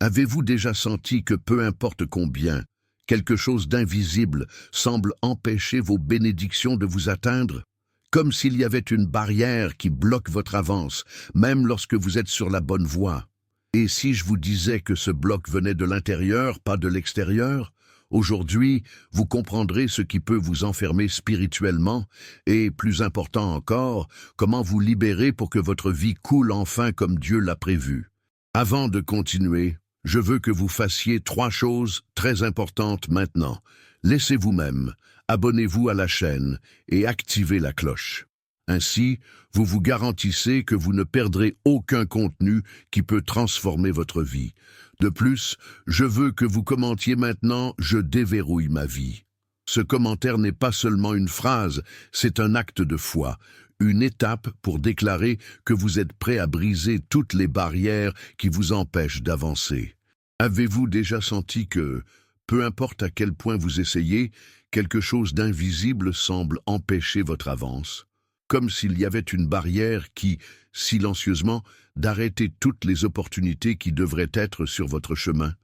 Avez-vous déjà senti que peu importe combien, quelque chose d'invisible semble empêcher vos bénédictions de vous atteindre? Comme s'il y avait une barrière qui bloque votre avance, même lorsque vous êtes sur la bonne voie. Et si je vous disais que ce bloc venait de l'intérieur, pas de l'extérieur? Aujourd'hui, vous comprendrez ce qui peut vous enfermer spirituellement et, plus important encore, comment vous libérer pour que votre vie coule enfin comme Dieu l'a prévu. Avant de continuer, je veux que vous fassiez 3 choses très importantes maintenant. Laissez vous-même, abonnez-vous à la chaîne et activez la cloche. Ainsi, vous vous garantissez que vous ne perdrez aucun contenu qui peut transformer votre vie. De plus, je veux que vous commentiez maintenant « Je déverrouille ma vie ». Ce commentaire n'est pas seulement une phrase, c'est un acte de foi, une étape pour déclarer que vous êtes prêt à briser toutes les barrières qui vous empêchent d'avancer. Avez-vous déjà senti que, peu importe à quel point vous essayez, quelque chose d'invisible semble empêcher votre avance? Comme s'il y avait une barrière qui, silencieusement, d'arrêter toutes les opportunités qui devraient être sur votre chemin.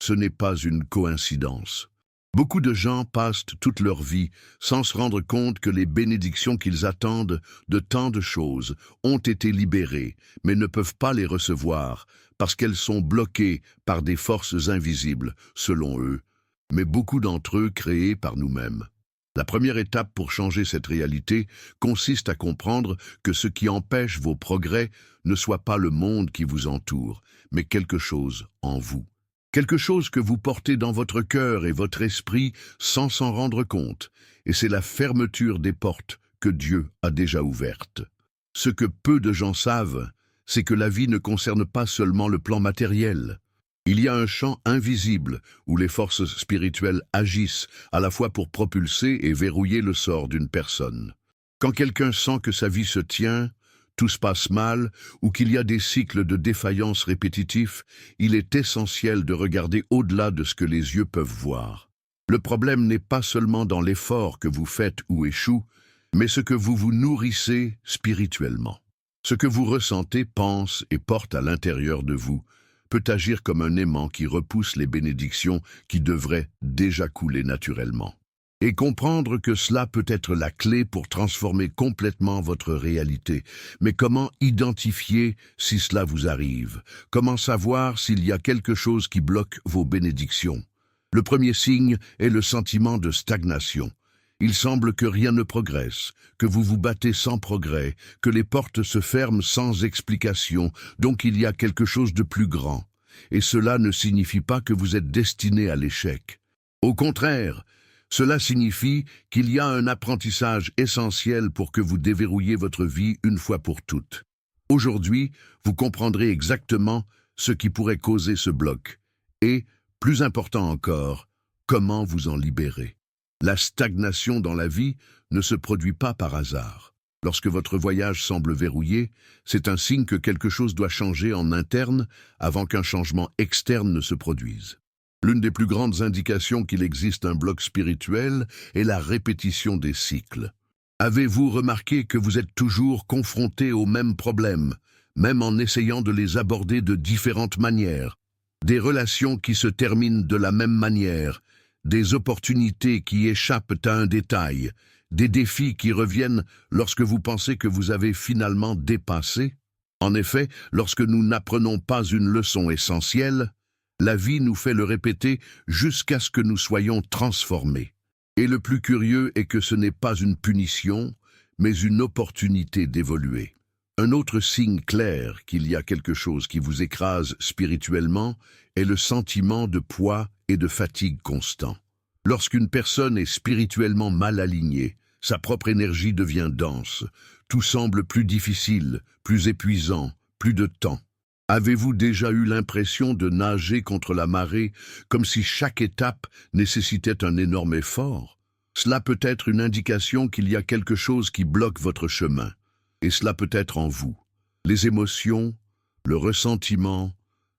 Ce n'est pas une coïncidence. Beaucoup de gens passent toute leur vie sans se rendre compte que les bénédictions qu'ils attendent de tant de choses ont été libérées, mais ne peuvent pas les recevoir parce qu'elles sont bloquées par des forces invisibles, selon eux, mais beaucoup d'entre eux créées par nous-mêmes. La première étape pour changer cette réalité consiste à comprendre que ce qui empêche vos progrès ne soit pas le monde qui vous entoure, mais quelque chose en vous. Quelque chose que vous portez dans votre cœur et votre esprit sans s'en rendre compte, et c'est la fermeture des portes que Dieu a déjà ouvertes. Ce que peu de gens savent, c'est que la vie ne concerne pas seulement le plan matériel. Il y a un champ invisible où les forces spirituelles agissent à la fois pour propulser et verrouiller le sort d'une personne. Quand quelqu'un sent que sa vie se tient, tout se passe mal ou qu'il y a des cycles de défaillance répétitifs, il est essentiel de regarder au-delà de ce que les yeux peuvent voir. Le problème n'est pas seulement dans l'effort que vous faites ou échoue, mais ce que vous vous nourrissez spirituellement. Ce que vous ressentez, pense et porte à l'intérieur de vous peut agir comme un aimant qui repousse les bénédictions qui devraient déjà couler naturellement. Et comprendre que cela peut être la clé pour transformer complètement votre réalité. Mais comment identifier si cela vous arrive? Comment savoir s'il y a quelque chose qui bloque vos bénédictions? Le premier signe est le sentiment de stagnation. Il semble que rien ne progresse, que vous vous battez sans progrès, que les portes se ferment sans explication, donc il y a quelque chose de plus grand. Et cela ne signifie pas que vous êtes destiné à l'échec. Au contraire, cela signifie qu'il y a un apprentissage essentiel pour que vous déverrouilliez votre vie une fois pour toutes. Aujourd'hui, vous comprendrez exactement ce qui pourrait causer ce bloc et, plus important encore, comment vous en libérer. La stagnation dans la vie ne se produit pas par hasard. Lorsque votre voyage semble verrouillé, c'est un signe que quelque chose doit changer en interne avant qu'un changement externe ne se produise. L'une des plus grandes indications qu'il existe un bloc spirituel est la répétition des cycles. Avez-vous remarqué que vous êtes toujours confronté aux mêmes problèmes, même en essayant de les aborder de différentes manières? Des relations qui se terminent de la même manière, des opportunités qui échappent à un détail, des défis qui reviennent lorsque vous pensez que vous avez finalement dépassé. En effet, lorsque nous n'apprenons pas une leçon essentielle, la vie nous fait le répéter jusqu'à ce que nous soyons transformés. Et le plus curieux est que ce n'est pas une punition, mais une opportunité d'évoluer. Un autre signe clair qu'il y a quelque chose qui vous écrase spirituellement est le sentiment de poids et de fatigue constant. Lorsqu'une personne est spirituellement mal alignée, sa propre énergie devient dense. Tout semble plus difficile, plus épuisant, plus de temps. Avez-vous déjà eu l'impression de nager contre la marée, comme si chaque étape nécessitait un énorme effort? Cela peut être une indication qu'il y a quelque chose qui bloque votre chemin. Et cela peut être en vous. Les émotions, le ressentiment,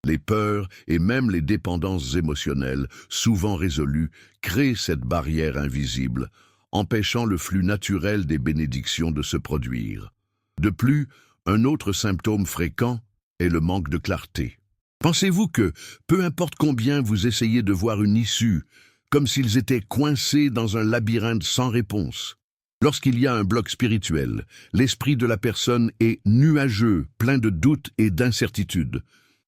les peurs et même les dépendances émotionnelles, souvent résolues, créent cette barrière invisible, empêchant le flux naturel des bénédictions de se produire. De plus, un autre symptôme fréquent est le manque de clarté. Pensez-vous que, peu importe combien vous essayez de voir une issue, comme s'ils étaient coincés dans un labyrinthe sans réponse? Lorsqu'il y a un bloc spirituel, l'esprit de la personne est nuageux, plein de doutes et d'incertitudes.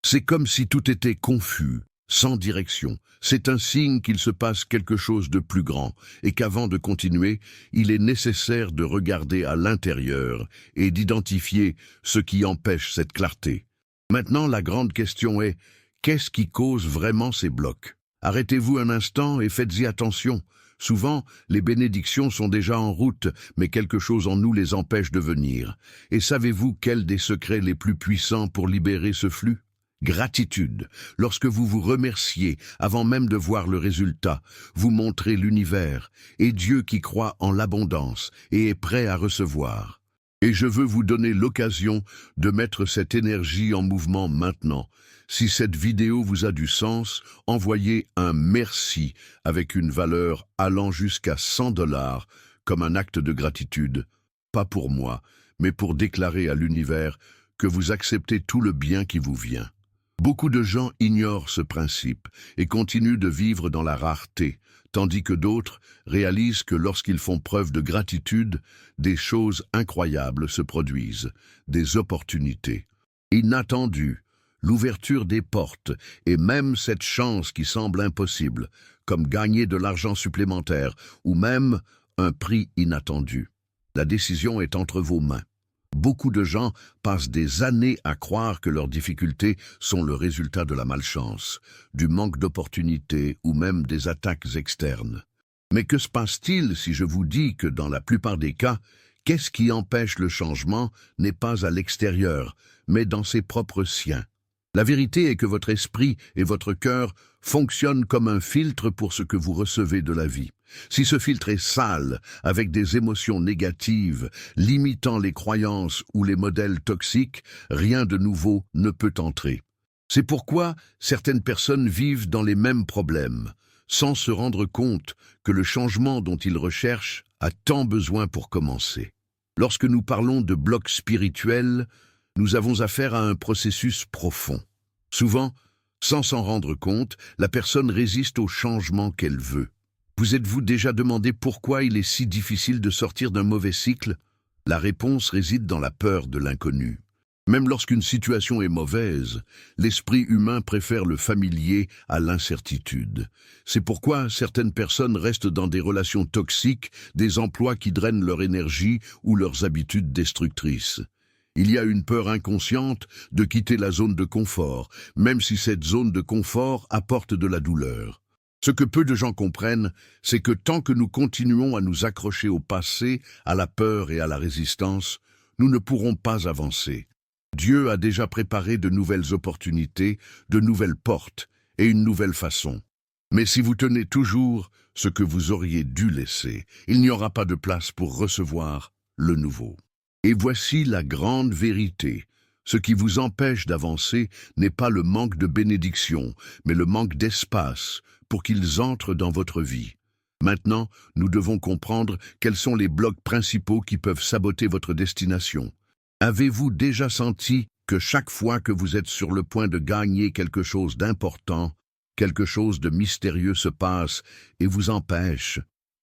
C'est comme si tout était confus, sans direction. C'est un signe qu'il se passe quelque chose de plus grand et qu'avant de continuer, il est nécessaire de regarder à l'intérieur et d'identifier ce qui empêche cette clarté. Maintenant, la grande question est, qu'est-ce qui cause vraiment ces blocs? Arrêtez-vous un instant et faites-y attention. Souvent, les bénédictions sont déjà en route, mais quelque chose en nous les empêche de venir. Et savez-vous quel des secrets les plus puissants pour libérer ce flux? Gratitude. Lorsque vous vous remerciez, avant même de voir le résultat, vous montrez l'univers et Dieu qui croit en l'abondance et est prêt à recevoir. Et je veux vous donner l'occasion de mettre cette énergie en mouvement maintenant. Si cette vidéo vous a du sens, envoyez un merci avec une valeur allant jusqu'à 100 $ comme un acte de gratitude, pas pour moi, mais pour déclarer à l'univers que vous acceptez tout le bien qui vous vient. Beaucoup de gens ignorent ce principe et continuent de vivre dans la rareté, tandis que d'autres réalisent que lorsqu'ils font preuve de gratitude, des choses incroyables se produisent, des opportunités inattendues, l'ouverture des portes et même cette chance qui semble impossible, comme gagner de l'argent supplémentaire ou même un prix inattendu. La décision est entre vos mains. Beaucoup de gens passent des années à croire que leurs difficultés sont le résultat de la malchance, du manque d'opportunités ou même des attaques externes. Mais que se passe-t-il si je vous dis que dans la plupart des cas, qu'est-ce qui empêche le changement n'est pas à l'extérieur, mais dans ses propres siens? La vérité est que votre esprit et votre cœur fonctionnent comme un filtre pour ce que vous recevez de la vie. Si ce filtre est sale, avec des émotions négatives, limitant les croyances ou les modèles toxiques, rien de nouveau ne peut entrer. C'est pourquoi certaines personnes vivent dans les mêmes problèmes, sans se rendre compte que le changement dont ils recherchent a tant besoin pour commencer. Lorsque nous parlons de blocs spirituels, nous avons affaire à un processus profond. Souvent, sans s'en rendre compte, la personne résiste au changement qu'elle veut. Vous êtes-vous déjà demandé pourquoi il est si difficile de sortir d'un mauvais cycle? La réponse réside dans la peur de l'inconnu. Même lorsqu'une situation est mauvaise, l'esprit humain préfère le familier à l'incertitude. C'est pourquoi certaines personnes restent dans des relations toxiques, des emplois qui drainent leur énergie ou leurs habitudes destructrices. Il y a une peur inconsciente de quitter la zone de confort, même si cette zone de confort apporte de la douleur. Ce que peu de gens comprennent, c'est que tant que nous continuons à nous accrocher au passé, à la peur et à la résistance, nous ne pourrons pas avancer. Dieu a déjà préparé de nouvelles opportunités, de nouvelles portes et une nouvelle façon. Mais si vous tenez toujours ce que vous auriez dû laisser, il n'y aura pas de place pour recevoir le nouveau. Et voici la grande vérité. Ce qui vous empêche d'avancer n'est pas le manque de bénédiction, mais le manque d'espace pour qu'ils entrent dans votre vie. Maintenant, nous devons comprendre quels sont les blocs principaux qui peuvent saboter votre destination. Avez-vous déjà senti que chaque fois que vous êtes sur le point de gagner quelque chose d'important, quelque chose de mystérieux se passe et vous empêche,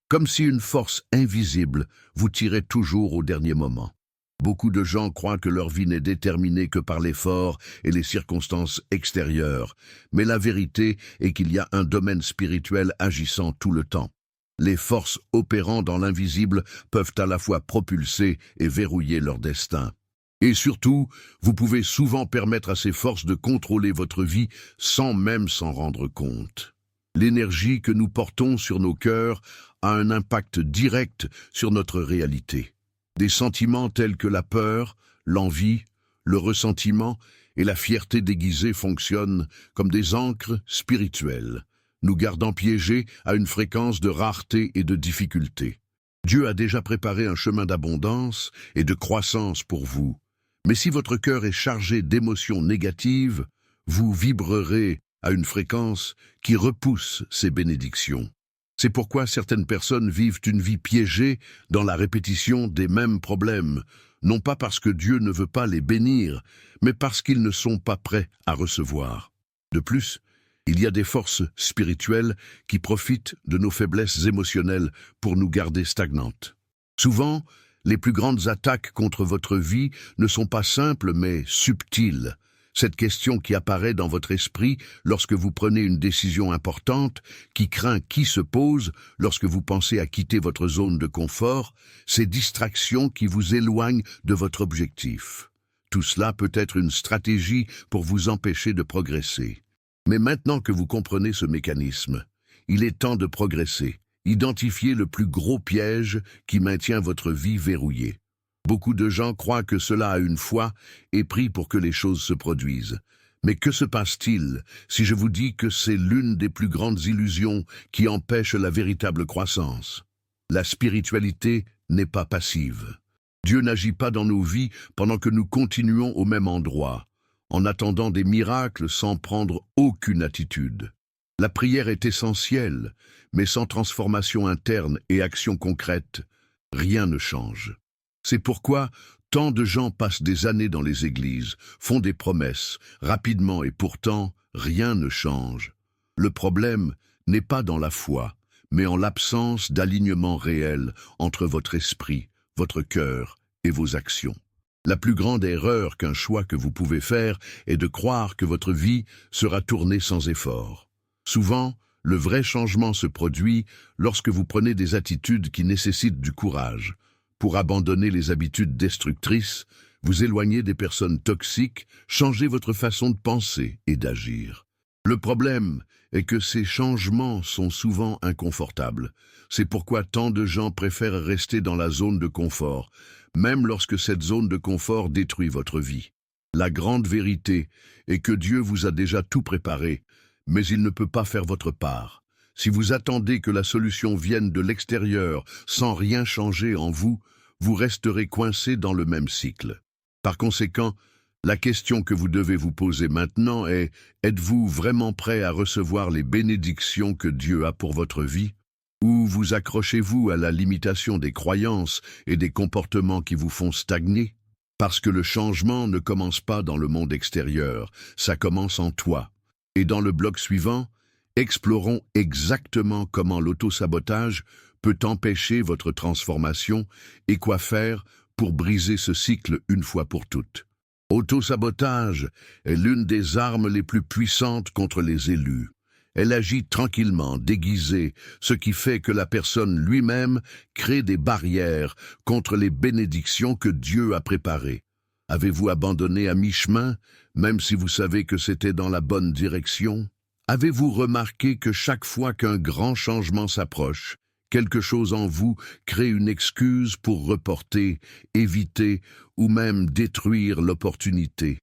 comme si une force invisible vous tirait toujours au dernier moment? Beaucoup de gens croient que leur vie n'est déterminée que par l'effort et les circonstances extérieures, mais la vérité est qu'il y a un domaine spirituel agissant tout le temps. Les forces opérant dans l'invisible peuvent à la fois propulser et verrouiller leur destin. Et surtout, vous pouvez souvent permettre à ces forces de contrôler votre vie sans même s'en rendre compte. L'énergie que nous portons sur nos cœurs a un impact direct sur notre réalité. Des sentiments tels que la peur, l'envie, le ressentiment et la fierté déguisée fonctionnent comme des ancres spirituelles, nous gardant piégés à une fréquence de rareté et de difficulté. Dieu a déjà préparé un chemin d'abondance et de croissance pour vous. Mais si votre cœur est chargé d'émotions négatives, vous vibrerez à une fréquence qui repousse ces bénédictions. C'est pourquoi certaines personnes vivent une vie piégée dans la répétition des mêmes problèmes, non pas parce que Dieu ne veut pas les bénir, mais parce qu'ils ne sont pas prêts à recevoir. De plus, il y a des forces spirituelles qui profitent de nos faiblesses émotionnelles pour nous garder stagnantes. Souvent, les plus grandes attaques contre votre vie ne sont pas simples mais subtiles. Cette question qui apparaît dans votre esprit lorsque vous prenez une décision importante, qui se pose lorsque vous pensez à quitter votre zone de confort, ces distractions qui vous éloignent de votre objectif. Tout cela peut être une stratégie pour vous empêcher de progresser. Mais maintenant que vous comprenez ce mécanisme, il est temps de progresser. Identifiez le plus gros piège qui maintient votre vie verrouillée. Beaucoup de gens croient que cela a une foi et prient pour que les choses se produisent. Mais que se passe-t-il si je vous dis que c'est l'une des plus grandes illusions qui empêche la véritable croissance? La spiritualité n'est pas passive. Dieu n'agit pas dans nos vies pendant que nous continuons au même endroit, en attendant des miracles sans prendre aucune attitude. La prière est essentielle, mais sans transformation interne et action concrète, rien ne change. C'est pourquoi tant de gens passent des années dans les églises, font des promesses, rapidement et pourtant rien ne change. Le problème n'est pas dans la foi, mais en l'absence d'alignement réel entre votre esprit, votre cœur et vos actions. La plus grande erreur qu'un choix que vous pouvez faire est de croire que votre vie sera tournée sans effort. Souvent, le vrai changement se produit lorsque vous prenez des attitudes qui nécessitent du courage. Pour abandonner les habitudes destructrices, vous éloigner des personnes toxiques, changer votre façon de penser et d'agir. Le problème est que ces changements sont souvent inconfortables. C'est pourquoi tant de gens préfèrent rester dans la zone de confort, même lorsque cette zone de confort détruit votre vie. La grande vérité est que Dieu vous a déjà tout préparé, mais il ne peut pas faire votre part. Si vous attendez que la solution vienne de l'extérieur sans rien changer en vous, vous resterez coincé dans le même cycle. Par conséquent, la question que vous devez vous poser maintenant est: êtes-vous vraiment prêt à recevoir les bénédictions que Dieu a pour votre vie? Ou vous accrochez-vous à la limitation des croyances et des comportements qui vous font stagner? Parce que le changement ne commence pas dans le monde extérieur, ça commence en toi. Et dans le bloc suivant, explorons exactement comment l'autosabotage peut empêcher votre transformation et quoi faire pour briser ce cycle une fois pour toutes. Autosabotage est l'une des armes les plus puissantes contre les élus. Elle agit tranquillement, déguisée, ce qui fait que la personne lui-même crée des barrières contre les bénédictions que Dieu a préparées. Avez-vous abandonné à mi-chemin, même si vous savez que c'était dans la bonne direction? Avez-vous remarqué que chaque fois qu'un grand changement s'approche, quelque chose en vous crée une excuse pour reporter, éviter ou même détruire l'opportunité?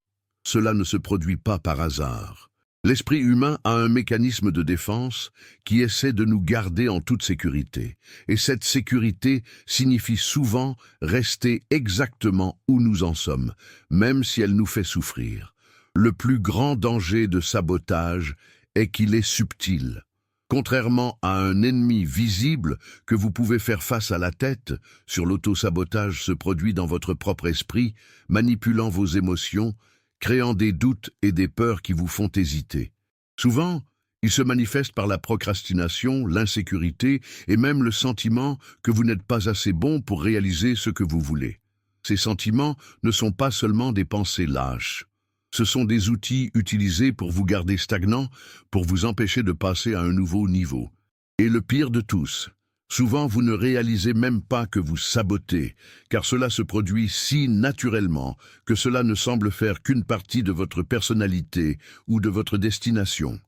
Cela ne se produit pas par hasard. L'esprit humain a un mécanisme de défense qui essaie de nous garder en toute sécurité. Et cette sécurité signifie souvent rester exactement où nous en sommes, même si elle nous fait souffrir. Le plus grand danger de sabotage est qu'il est subtil. Contrairement à un ennemi visible que vous pouvez faire face à la tête, sur l'autosabotage se produit dans votre propre esprit, manipulant vos émotions, créant des doutes et des peurs qui vous font hésiter. Souvent, il se manifeste par la procrastination, l'insécurité et même le sentiment que vous n'êtes pas assez bon pour réaliser ce que vous voulez. Ces sentiments ne sont pas seulement des pensées lâches. Ce sont des outils utilisés pour vous garder stagnant, pour vous empêcher de passer à un nouveau niveau. Et le pire de tous, souvent vous ne réalisez même pas que vous sabotez, car cela se produit si naturellement que cela ne semble faire qu'une partie de votre personnalité ou de votre destination.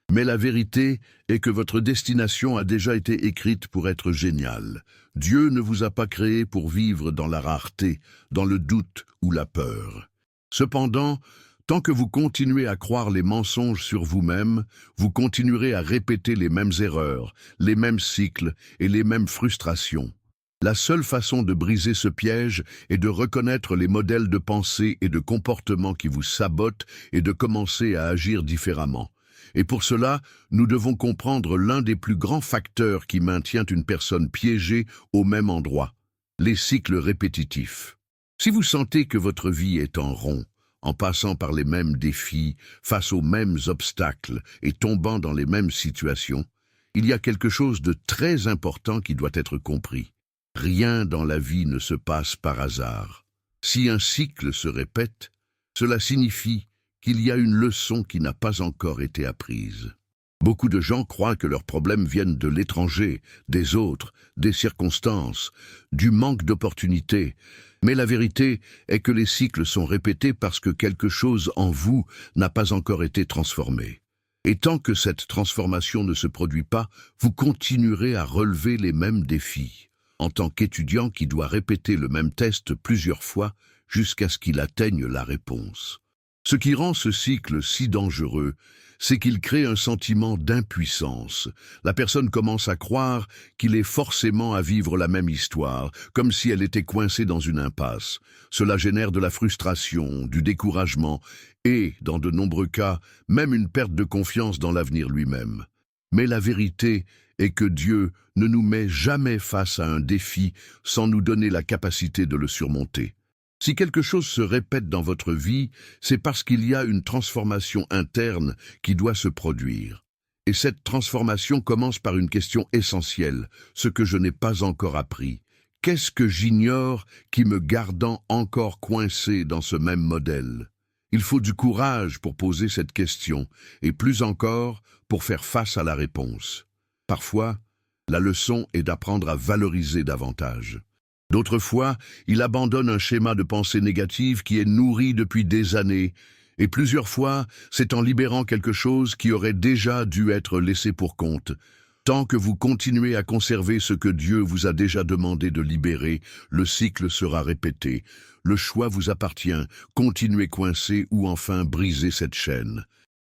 Mais la vérité est que votre destination a déjà été écrite pour être géniale. Dieu ne vous a pas créé pour vivre dans la rareté, dans le doute ou la peur. Cependant, tant que vous continuez à croire les mensonges sur vous-même, vous continuerez à répéter les mêmes erreurs, les mêmes cycles et les mêmes frustrations. La seule façon de briser ce piège est de reconnaître les modèles de pensée et de comportement qui vous sabotent et de commencer à agir différemment. Et pour cela, nous devons comprendre l'un des plus grands facteurs qui maintient une personne piégée au même endroit: les cycles répétitifs. Si vous sentez que votre vie est en rond, en passant par les mêmes défis, face aux mêmes obstacles et tombant dans les mêmes situations, il y a quelque chose de très important qui doit être compris. Rien dans la vie ne se passe par hasard. Si un cycle se répète, cela signifie qu'il y a une leçon qui n'a pas encore été apprise. Beaucoup de gens croient que leurs problèmes viennent de l'étranger, des autres, des circonstances, du manque d'opportunités. Mais la vérité est que les cycles sont répétés parce que quelque chose en vous n'a pas encore été transformé. Et tant que cette transformation ne se produit pas, vous continuerez à relever les mêmes défis. En tant qu'étudiant qui doit répéter le même test plusieurs fois jusqu'à ce qu'il atteigne la réponse. Ce qui rend ce cycle si dangereux, c'est qu'il crée un sentiment d'impuissance. La personne commence à croire qu'il est forcément à vivre la même histoire, comme si elle était coincée dans une impasse. Cela génère de la frustration, du découragement et, dans de nombreux cas, même une perte de confiance dans l'avenir lui-même. Mais la vérité est que Dieu ne nous met jamais face à un défi sans nous donner la capacité de le surmonter. Si quelque chose se répète dans votre vie, c'est parce qu'il y a une transformation interne qui doit se produire. Et cette transformation commence par une question essentielle, ce que je n'ai pas encore appris. Qu'est-ce que j'ignore qui me gardant encore coincé dans ce même modèle? Il faut du courage pour poser cette question, et plus encore pour faire face à la réponse. Parfois, la leçon est d'apprendre à valoriser davantage. D'autres fois, il abandonne un schéma de pensée négative qui est nourri depuis des années, et plusieurs fois, c'est en libérant quelque chose qui aurait déjà dû être laissé pour compte. Tant que vous continuez à conserver ce que Dieu vous a déjà demandé de libérer, le cycle sera répété. Le choix vous appartient, continuez coincé ou enfin briser cette chaîne.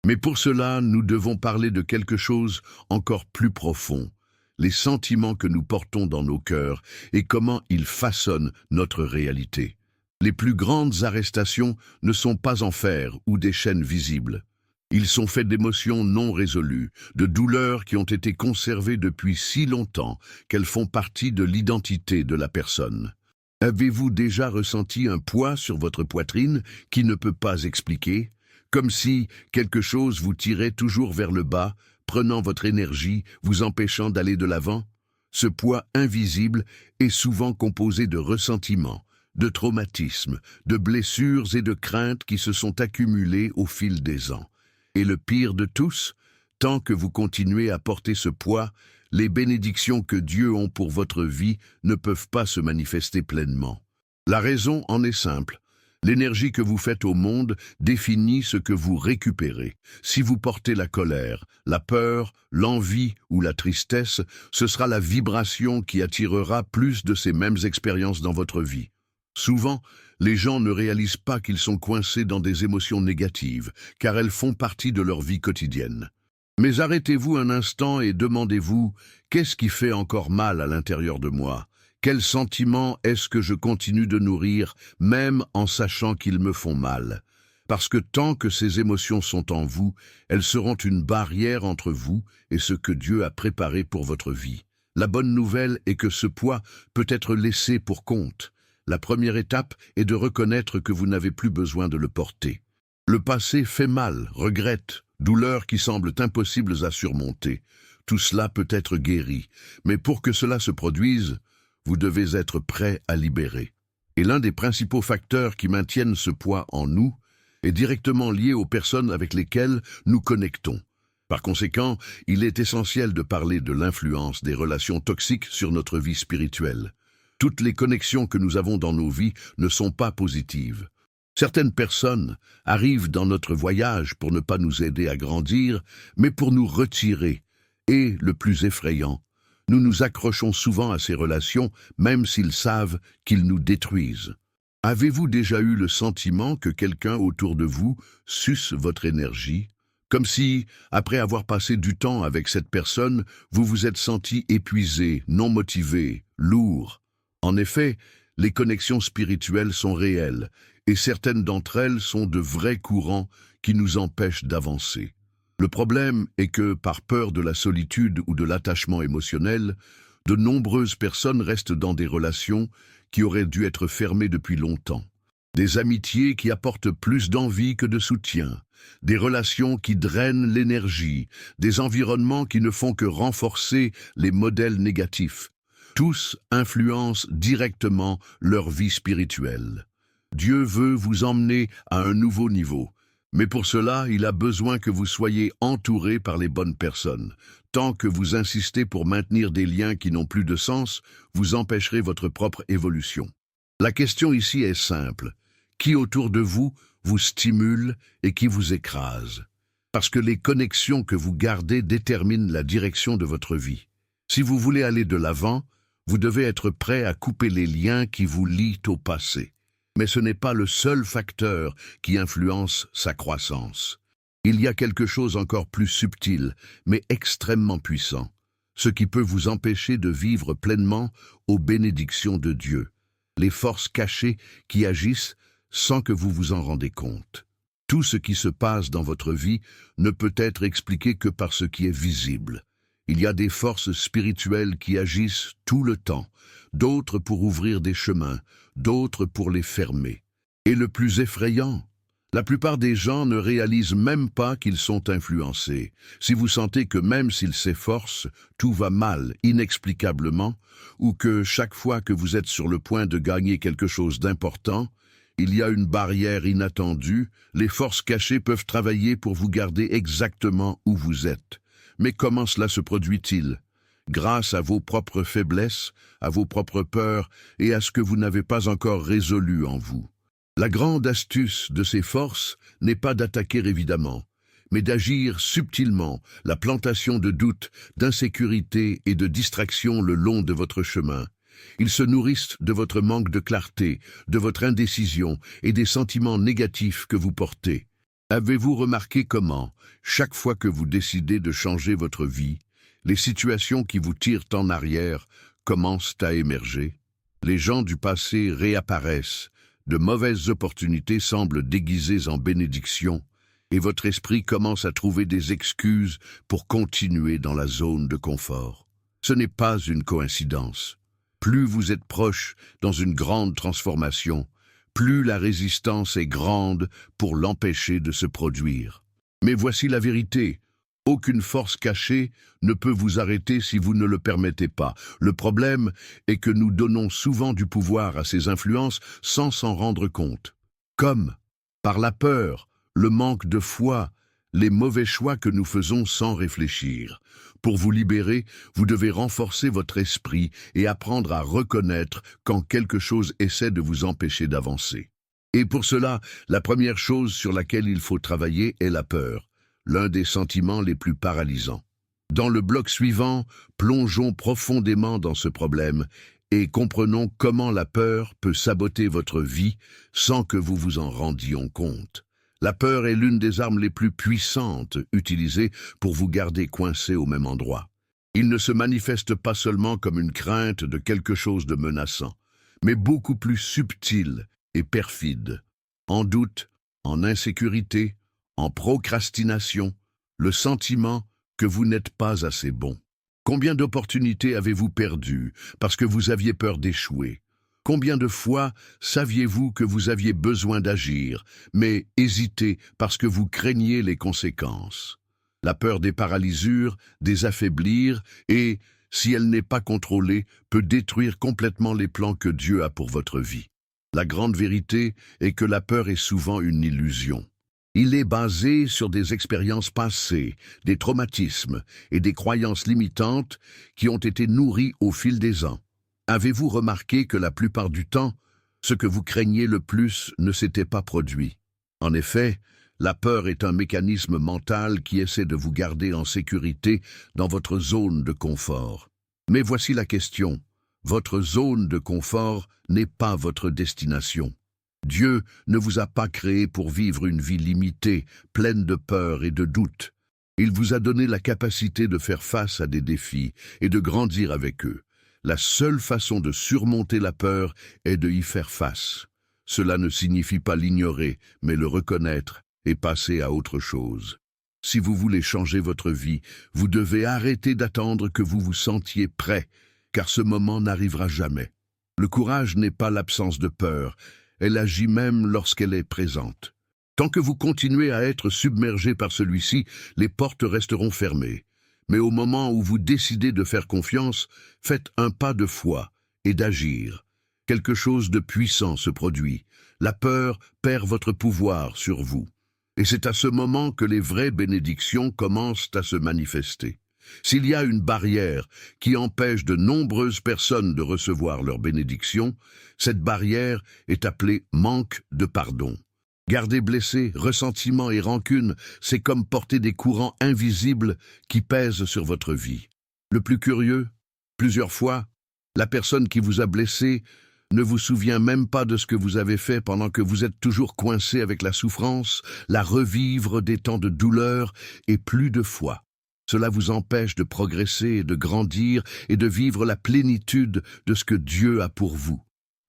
Mais pour cela, nous devons parler de quelque chose encore plus profond. Les sentiments que nous portons dans nos cœurs et comment ils façonnent notre réalité. Les plus grandes arrestations ne sont pas en fer ou des chaînes visibles. Ils sont faits d'émotions non résolues, de douleurs qui ont été conservées depuis si longtemps qu'elles font partie de l'identité de la personne. Avez-vous déjà ressenti un poids sur votre poitrine qui ne peut pas expliquer, comme si quelque chose vous tirait toujours vers le bas, prenant votre énergie, vous empêchant d'aller de l'avant? Ce poids invisible est souvent composé de ressentiments, de traumatismes, de blessures et de craintes qui se sont accumulées au fil des ans. Et le pire de tous, tant que vous continuez à porter ce poids, les bénédictions que Dieu a pour votre vie ne peuvent pas se manifester pleinement. La raison en est simple. L'énergie que vous faites au monde définit ce que vous récupérez. Si vous portez la colère, la peur, l'envie ou la tristesse, ce sera la vibration qui attirera plus de ces mêmes expériences dans votre vie. Souvent, les gens ne réalisent pas qu'ils sont coincés dans des émotions négatives, car elles font partie de leur vie quotidienne. Mais arrêtez-vous un instant et demandez-vous, qu'est-ce qui fait encore mal à l'intérieur de moi ? Quels sentiments est-ce que je continue de nourrir, même en sachant qu'ils me font mal? Parce que tant que ces émotions sont en vous, elles seront une barrière entre vous et ce que Dieu a préparé pour votre vie. La bonne nouvelle est que ce poids peut être laissé pour compte. La première étape est de reconnaître que vous n'avez plus besoin de le porter. Le passé fait mal, regrette, douleurs qui semblent impossibles à surmonter. Tout cela peut être guéri, mais pour que cela se produise, vous devez être prêt à libérer. Et l'un des principaux facteurs qui maintiennent ce poids en nous est directement lié aux personnes avec lesquelles nous connectons. Par conséquent, il est essentiel de parler de l'influence des relations toxiques sur notre vie spirituelle. Toutes les connexions que nous avons dans nos vies ne sont pas positives. Certaines personnes arrivent dans notre voyage pour ne pas nous aider à grandir, mais pour nous retirer. Et, le plus effrayant, nous nous accrochons souvent à ces relations, même s'ils savent qu'ils nous détruisent. Avez-vous déjà eu le sentiment que quelqu'un autour de vous suce votre énergie? Comme si, après avoir passé du temps avec cette personne, vous vous êtes senti épuisé, non motivé, lourd. En effet, les connexions spirituelles sont réelles, et certaines d'entre elles sont de vrais courants qui nous empêchent d'avancer. Le problème est que, par peur de la solitude ou de l'attachement émotionnel, de nombreuses personnes restent dans des relations qui auraient dû être fermées depuis longtemps. Des amitiés qui apportent plus d'envie que de soutien, des relations qui drainent l'énergie, des environnements qui ne font que renforcer les modèles négatifs. Tous influencent directement leur vie spirituelle. Dieu veut vous emmener à un nouveau niveau, mais pour cela, il a besoin que vous soyez entouré par les bonnes personnes. Tant que vous insistez pour maintenir des liens qui n'ont plus de sens, vous empêcherez votre propre évolution. La question ici est simple. Qui autour de vous stimule et qui vous écrase? Parce que les connexions que vous gardez déterminent la direction de votre vie. Si vous voulez aller de l'avant, vous devez être prêt à couper les liens qui vous lient au passé. Mais ce n'est pas le seul facteur qui influence sa croissance. Il y a quelque chose encore plus subtil, mais extrêmement puissant, ce qui peut vous empêcher de vivre pleinement aux bénédictions de Dieu. Les forces cachées qui agissent sans que vous vous en rendez compte. Tout ce qui se passe dans votre vie ne peut être expliqué que par ce qui est visible. Il y a des forces spirituelles qui agissent tout le temps, d'autres pour ouvrir des chemins, d'autres pour les fermer. Et le plus effrayant, la plupart des gens ne réalisent même pas qu'ils sont influencés. Si vous sentez que même s'ils s'efforcent, tout va mal, inexplicablement, ou que chaque fois que vous êtes sur le point de gagner quelque chose d'important, il y a une barrière inattendue, les forces cachées peuvent travailler pour vous garder exactement où vous êtes. Mais comment cela se produit-il? Grâce à vos propres faiblesses, à vos propres peurs et à ce que vous n'avez pas encore résolu en vous. La grande astuce de ces forces n'est pas d'attaquer évidemment, mais d'agir subtilement, la plantation de doutes, d'insécurité et de distraction le long de votre chemin. Ils se nourrissent de votre manque de clarté, de votre indécision et des sentiments négatifs que vous portez. Avez-vous remarqué comment, chaque fois que vous décidez de changer votre vie, les situations qui vous tirent en arrière commencent à émerger? Les gens du passé réapparaissent, de mauvaises opportunités semblent déguisées en bénédictions, et votre esprit commence à trouver des excuses pour continuer dans la zone de confort. Ce n'est pas une coïncidence. Plus vous êtes proche dans une grande transformation, plus la résistance est grande pour l'empêcher de se produire. Mais voici la vérité. Aucune force cachée ne peut vous arrêter si vous ne le permettez pas. Le problème est que nous donnons souvent du pouvoir à ces influences sans s'en rendre compte. Comme par la peur, le manque de foi, les mauvais choix que nous faisons sans réfléchir. Pour vous libérer, vous devez renforcer votre esprit et apprendre à reconnaître quand quelque chose essaie de vous empêcher d'avancer. Et pour cela, la première chose sur laquelle il faut travailler est la peur, l'un des sentiments les plus paralysants. Dans le bloc suivant, plongeons profondément dans ce problème et comprenons comment la peur peut saboter votre vie sans que vous vous en rendiez compte. La peur est l'une des armes les plus puissantes utilisées pour vous garder coincé au même endroit. Il ne se manifeste pas seulement comme une crainte de quelque chose de menaçant, mais beaucoup plus subtil et perfide. En doute, en insécurité, en procrastination, le sentiment que vous n'êtes pas assez bon. Combien d'opportunités avez-vous perdues parce que vous aviez peur d'échouer? Combien de fois saviez-vous que vous aviez besoin d'agir, mais hésitez parce que vous craigniez les conséquences? La peur des paralysure, des affaiblir et, si elle n'est pas contrôlée, peut détruire complètement les plans que Dieu a pour votre vie. La grande vérité est que la peur est souvent une illusion. Il est basé sur des expériences passées, des traumatismes et des croyances limitantes qui ont été nourries au fil des ans. Avez-vous remarqué que la plupart du temps, ce que vous craignez le plus ne s'était pas produit? En effet, la peur est un mécanisme mental qui essaie de vous garder en sécurité dans votre zone de confort. Mais voici la question. Votre zone de confort n'est pas votre destination. Dieu ne vous a pas créé pour vivre une vie limitée, pleine de peur et de doute. Il vous a donné la capacité de faire face à des défis et de grandir avec eux. La seule façon de surmonter la peur est de y faire face. Cela ne signifie pas l'ignorer, mais le reconnaître et passer à autre chose. Si vous voulez changer votre vie, vous devez arrêter d'attendre que vous vous sentiez prêt, car ce moment n'arrivera jamais. Le courage n'est pas l'absence de peur, elle agit même lorsqu'elle est présente. Tant que vous continuez à être submergé par celui-ci, les portes resteront fermées. Mais au moment où vous décidez de faire confiance, faites un pas de foi et d'agir. Quelque chose de puissant se produit. La peur perd votre pouvoir sur vous. Et c'est à ce moment que les vraies bénédictions commencent à se manifester. S'il y a une barrière qui empêche de nombreuses personnes de recevoir leurs bénédictions, cette barrière est appelée manque de pardon. Garder blessés, ressentiments et rancune, c'est comme porter des courants invisibles qui pèsent sur votre vie. Le plus curieux, plusieurs fois, la personne qui vous a blessé ne vous souvient même pas de ce que vous avez fait pendant que vous êtes toujours coincé avec la souffrance, la revivre des temps de douleur et plus de foi. Cela vous empêche de progresser, de grandir et de vivre la plénitude de ce que Dieu a pour vous.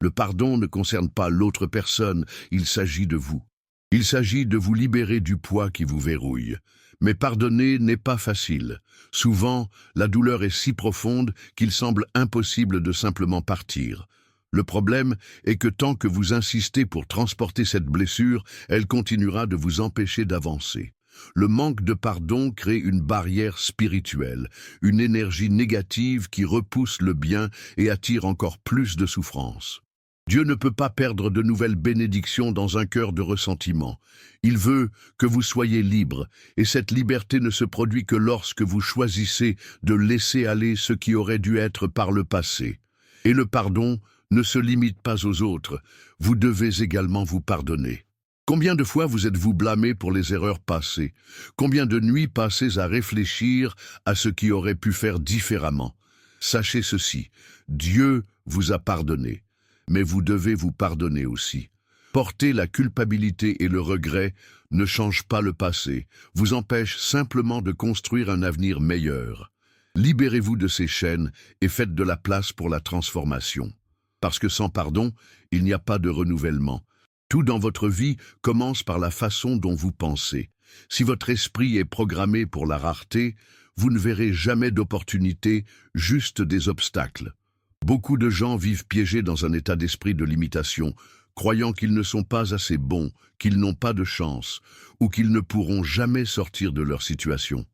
Le pardon ne concerne pas l'autre personne, il s'agit de vous. Il s'agit de vous libérer du poids qui vous verrouille. Mais pardonner n'est pas facile. Souvent, la douleur est si profonde qu'il semble impossible de simplement partir. Le problème est que tant que vous insistez pour transporter cette blessure, elle continuera de vous empêcher d'avancer. Le manque de pardon crée une barrière spirituelle, une énergie négative qui repousse le bien et attire encore plus de souffrance. Dieu ne peut pas perdre de nouvelles bénédictions dans un cœur de ressentiment. Il veut que vous soyez libre, et cette liberté ne se produit que lorsque vous choisissez de laisser aller ce qui aurait dû être par le passé. Et le pardon ne se limite pas aux autres, vous devez également vous pardonner. Combien de fois vous êtes-vous blâmé pour les erreurs passées? Combien de nuits passées à réfléchir à ce qui aurait pu faire différemment? Sachez ceci, Dieu vous a pardonné, mais vous devez vous pardonner aussi. Porter la culpabilité et le regret ne change pas le passé, vous empêche simplement de construire un avenir meilleur. Libérez-vous de ces chaînes et faites de la place pour la transformation. Parce que sans pardon, il n'y a pas de renouvellement. Tout dans votre vie commence par la façon dont vous pensez. Si votre esprit est programmé pour la rareté, vous ne verrez jamais d'opportunités, juste des obstacles. Beaucoup de gens vivent piégés dans un état d'esprit de limitation, croyant qu'ils ne sont pas assez bons, qu'ils n'ont pas de chance, ou qu'ils ne pourront jamais sortir de leur situation.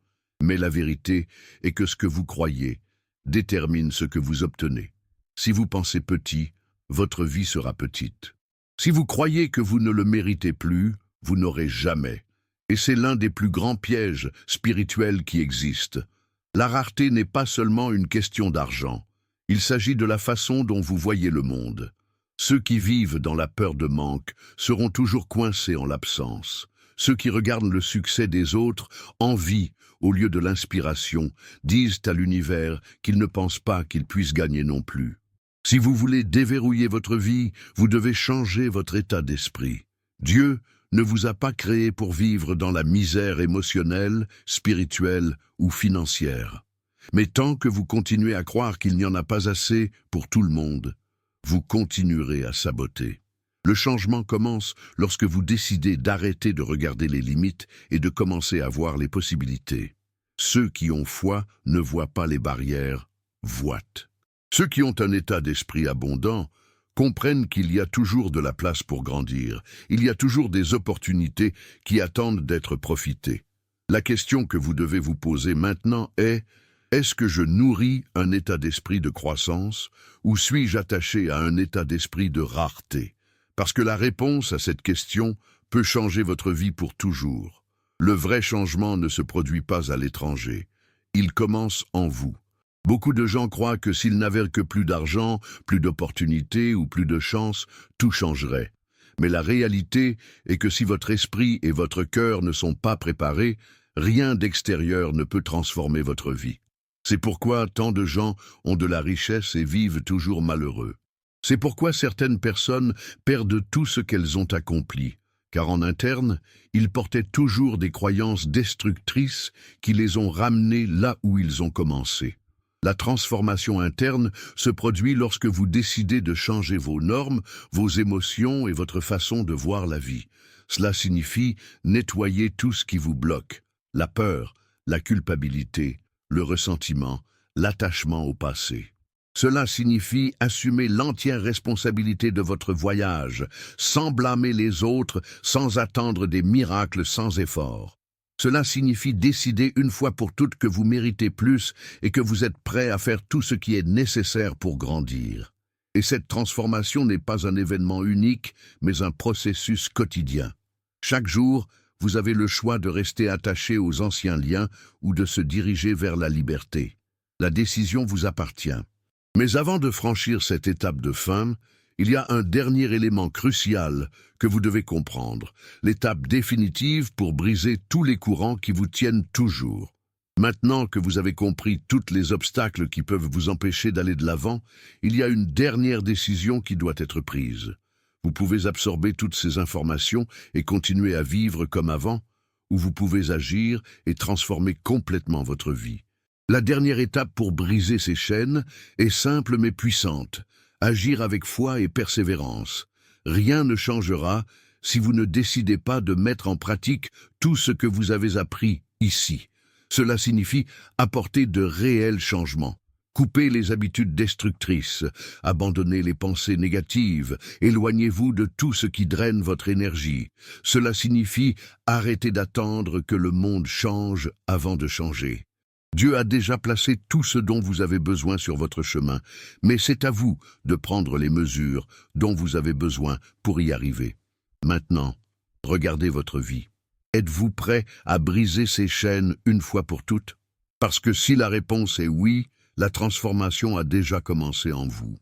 Mais la vérité est que ce que vous croyez détermine ce que vous obtenez. Si vous pensez petit, votre vie sera petite. Si vous croyez que vous ne le méritez plus, vous n'aurez jamais. Et c'est l'un des plus grands pièges spirituels qui existent. La rareté n'est pas seulement une question d'argent. Il s'agit de la façon dont vous voyez le monde. Ceux qui vivent dans la peur de manque seront toujours coincés en l'absence. Ceux qui regardent le succès des autres envient au lieu de l'inspiration, disent à l'univers qu'ils ne pensent pas qu'ils puissent gagner non plus. Si vous voulez déverrouiller votre vie, vous devez changer votre état d'esprit. Dieu ne vous a pas créé pour vivre dans la misère émotionnelle, spirituelle ou financière. Mais tant que vous continuez à croire qu'il n'y en a pas assez pour tout le monde, vous continuerez à saboter. Le changement commence lorsque vous décidez d'arrêter de regarder les limites et de commencer à voir les possibilités. Ceux qui ont foi ne voient pas les barrières, voient. Ceux qui ont un état d'esprit abondant comprennent qu'il y a toujours de la place pour grandir. Il y a toujours des opportunités qui attendent d'être profitées. La question que vous devez vous poser maintenant est: est-ce que je nourris un état d'esprit de croissance ou suis-je attaché à un état d'esprit de rareté? Parce que la réponse à cette question peut changer votre vie pour toujours. Le vrai changement ne se produit pas à l'étranger. Il commence en vous. Beaucoup de gens croient que s'ils n'avaient que plus d'argent, plus d'opportunités ou plus de chance, tout changerait. Mais la réalité est que si votre esprit et votre cœur ne sont pas préparés, rien d'extérieur ne peut transformer votre vie. C'est pourquoi tant de gens ont de la richesse et vivent toujours malheureux. C'est pourquoi certaines personnes perdent tout ce qu'elles ont accompli, car en interne, ils portaient toujours des croyances destructrices qui les ont ramenés là où ils ont commencé. La transformation interne se produit lorsque vous décidez de changer vos normes, vos émotions et votre façon de voir la vie. Cela signifie nettoyer tout ce qui vous bloque, la peur, la culpabilité, le ressentiment, l'attachement au passé. Cela signifie assumer l'entière responsabilité de votre voyage, sans blâmer les autres, sans attendre des miracles sans effort. Cela signifie décider une fois pour toutes que vous méritez plus et que vous êtes prêt à faire tout ce qui est nécessaire pour grandir. Et cette transformation n'est pas un événement unique, mais un processus quotidien. Chaque jour, vous avez le choix de rester attaché aux anciens liens ou de se diriger vers la liberté. La décision vous appartient. Mais avant de franchir cette étape de fin, il y a un dernier élément crucial que vous devez comprendre, l'étape définitive pour briser tous les courants qui vous tiennent toujours. Maintenant que vous avez compris tous les obstacles qui peuvent vous empêcher d'aller de l'avant, il y a une dernière décision qui doit être prise. Vous pouvez absorber toutes ces informations et continuer à vivre comme avant, ou vous pouvez agir et transformer complètement votre vie. La dernière étape pour briser ces chaînes est simple mais puissante. Agir avec foi et persévérance. Rien ne changera si vous ne décidez pas de mettre en pratique tout ce que vous avez appris ici. Cela signifie apporter de réels changements. Coupez les habitudes destructrices, abandonnez les pensées négatives, éloignez-vous de tout ce qui draine votre énergie. Cela signifie arrêter d'attendre que le monde change avant de changer. Dieu a déjà placé tout ce dont vous avez besoin sur votre chemin, mais c'est à vous de prendre les mesures dont vous avez besoin pour y arriver. Maintenant, regardez votre vie. Êtes-vous prêt à briser ces chaînes une fois pour toutes? Parce que si la réponse est oui, la transformation a déjà commencé en vous.